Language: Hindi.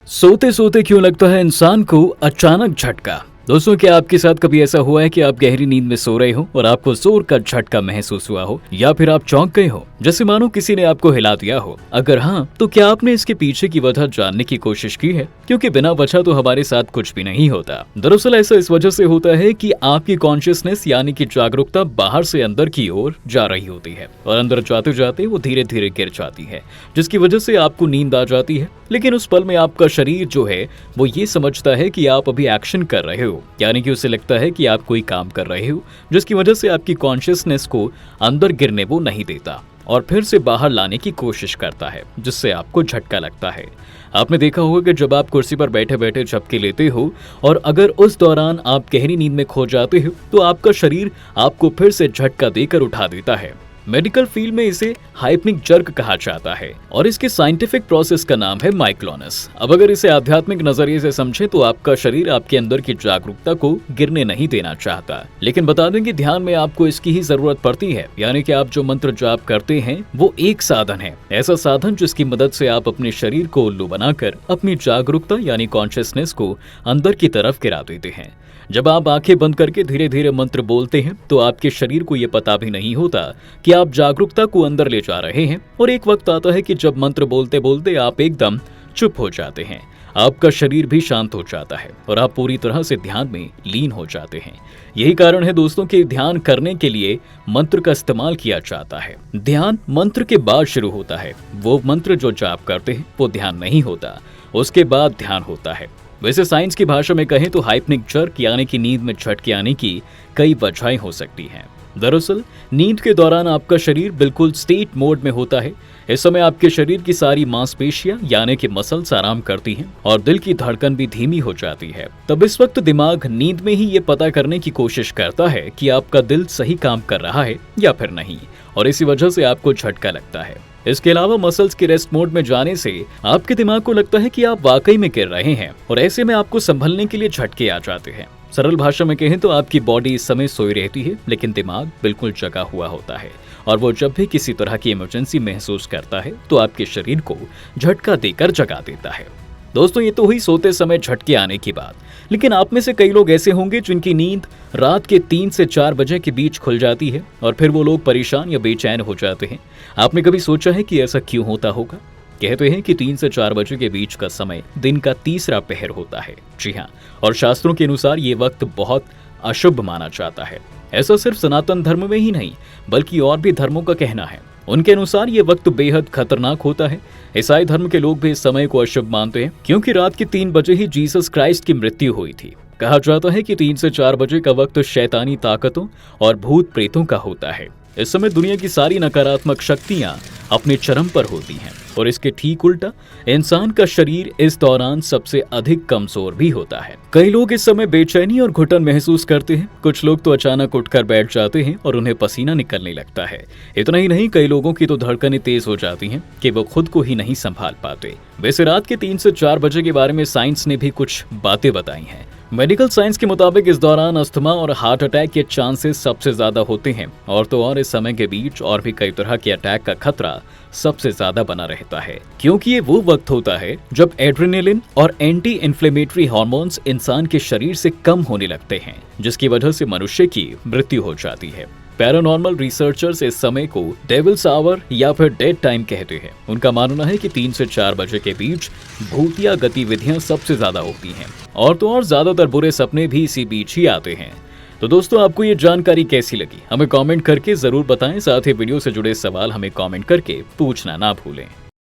सोते सोते क्यों लगता है इंसान को अचानक झटका। दोस्तों, क्या आपके साथ कभी ऐसा हुआ है कि आप गहरी नींद में सो रहे हो और आपको जोर का झटका महसूस हुआ हो, या फिर आप चौंक गए हो जैसे मानो किसी ने आपको हिला दिया हो? अगर हाँ, तो क्या आपने इसके पीछे की वजह जानने की कोशिश की है? क्योंकि बिना वजह तो हमारे साथ कुछ भी नहीं होता। दरअसल ऐसा इस वजह से होता है कि आपकी कॉन्शियसनेस यानी कि जागरूकता बाहर से अंदर की ओर जा रही होती है और अंदर जाते जाते वो धीरे धीरे गिर जाती है, जिसकी वजह से आपको नींद आ जाती है। लेकिन उस पल में आपका शरीर जो है वो ये समझता है कि आप अभी एक्शन कर रहे हो, यानी कि उसे लगता है कि आप कोई काम कर रहे हो, जिसकी वजह से आपकी कॉन्शियसनेस को अंदर गिरने वो नहीं देता और फिर से बाहर लाने की कोशिश करता है, जिससे आपको झटका लगता है। आपने देखा होगा कि जब आप कुर्सी पर बैठे बैठे झपकी लेते हो और अगर उस दौरान आप गहरी नींद में खो जाते हो तो आपका शरीर आपको फिर से झटका देकर उठा देता है। मेडिकल फील्ड में इसे हाइपनिक जर्क कहा जाता है और इसके साइंटिफिक प्रोसेस का नाम है माइक्लोनस। अब अगर इसे आध्यात्मिक नजरिए से समझें तो आपका शरीर आपके अंदर की जागरूकता को गिरने नहीं देना चाहता, लेकिन बता दें कि ध्यान में आपको इसकी ही जरूरत पड़ती है। यानी कि आप जो मंत्र जाप करते हैं वो एक साधन है, ऐसा साधन जिसकी मदद से आप अपने शरीर को उल्लू बनाकर अपनी जागरूकता यानी कॉन्शियसनेस को अंदर की तरफ गिरा देते हैं। जब आप आंखें बंद करके धीरे धीरे मंत्र बोलते हैं तो आपके शरीर को यह पता भी नहीं होता कि आप जागरूकता को अंदर ले जा रहे हैं, और एक वक्त आता है कि जब मंत्र बोलते बोलते आप एकदम चुप हो जाते हैं, आपका शरीर भी शांत हो जाता है और आप पूरी तरह से ध्यान में लीन हो जाते हैं। यही कारण है दोस्तों कि ध्यान करने के लिए मंत्र का इस्तेमाल किया जाता है। ध्यान मंत्र के बाद शुरू होता है। वो मंत्र जो जाप करते हैं वो ध्यान नहीं होता, उसके बाद ध्यान होता है। वैसे साइंस की भाषा में कहें तो हाइपनिक जर्क यानी कि नींद में झटके आने की कई वजहें हो सकती हैं। दरअसल नींद के दौरान आपका शरीर बिल्कुल स्टेट मोड में होता है। इस समय आपके शरीर की सारी मांसपेशियां यानी कि मसल्स आराम करती हैं और दिल की धड़कन भी धीमी हो जाती है। तब इस वक्त दिमाग नींद में ही ये पता करने की कोशिश करता है कि आपका दिल सही काम कर रहा है या फिर नहीं, और इसी वजह से आपको झटका लगता है। इसके अलावा मसल्स के रेस्ट मोड में जाने से आपके दिमाग को लगता है कि आप वाकई में गिर रहे हैं और ऐसे में आपको संभलने के लिए झटके आ जाते हैं। सरल भाषा में कहें तो आपकी बॉडी इस समय सोई रहती है, लेकिन दिमाग बिल्कुल जगा हुआ होता है और वो जब भी किसी तरह की इमरजेंसी महसूस करता है तो आपके शरीर को झटका देकर जगा देता है। दोस्तों, ये तो हुई सोते समय झटके आने की बात, लेकिन आप में से कई लोग ऐसे होंगे जिनकी नींद रात के 3 से 4 बजे के बीच खुल जाती है और फिर वो लोग परेशान या बेचैन हो जाते हैं। आपने कभी सोचा है कि ऐसा क्यों होता होगा? कहते हैं कि 3 से 4 बजे के बीच का समय दिन का तीसरा पहर होता है। जी हाँ, और शास्त्रों के अनुसार ये वक्त बहुत अशुभ माना जाता है। ऐसा सिर्फ सनातन धर्म में ही नहीं बल्कि और भी धर्मों का कहना है। उनके अनुसार ये वक्त बेहद खतरनाक होता है। ईसाई धर्म के लोग भी इस समय को अशुभ मानते हैं क्योंकि रात के 3 बजे ही जीसस क्राइस्ट की मृत्यु हुई थी। कहा जाता है कि 3 से 4 बजे का वक्त शैतानी ताकतों और भूत प्रेतों का होता है। इस समय दुनिया की सारी नकारात्मक शक्तियां अपने चरम पर होती हैं और इसके ठीक उल्टा इंसान का शरीर इस दौरान सबसे अधिक कमजोर भी होता है। कई लोग इस समय बेचैनी और घुटन महसूस करते हैं। कुछ लोग तो अचानक उठकर बैठ जाते हैं और उन्हें पसीना निकलने लगता है। इतना ही नहीं, कई लोगों की तो धड़कनें तेज हो जाती हैं कि वो खुद को ही नहीं संभाल पाते। वैसे रात के 3 से 4 बजे के बारे में साइंस ने भी कुछ बातें बताई हैं। मेडिकल साइंस के मुताबिक इस दौरान अस्थमा और हार्ट अटैक के चांसेस सबसे ज्यादा होते हैं, और तो और इस समय के बीच और भी कई तरह के अटैक का खतरा सबसे ज्यादा बना रहता है, क्योंकि ये वो वक्त होता है जब एड्रेनालिन और एंटी इन्फ्लेमेटरी हार्मोन्स इंसान के शरीर से कम होने लगते हैं, जिसकी वजह से मनुष्य की मृत्यु हो जाती है। पैरानॉर्मल रिसर्चर्स इस समय को डेविल्स आवर या फिर डेड टाइम कहते हैं। उनका मानना है कि 3 से 4 बजे के बीच भूतिया गतिविधियां सबसे ज्यादा होती हैं, और तो और ज्यादातर बुरे सपने भी इसी बीच ही आते हैं। तो दोस्तों, आपको ये जानकारी कैसी लगी हमें कमेंट करके जरूर बताएं। साथ ही वीडियो से जुड़े सवाल हमें कमेंट करके पूछना ना भूलें।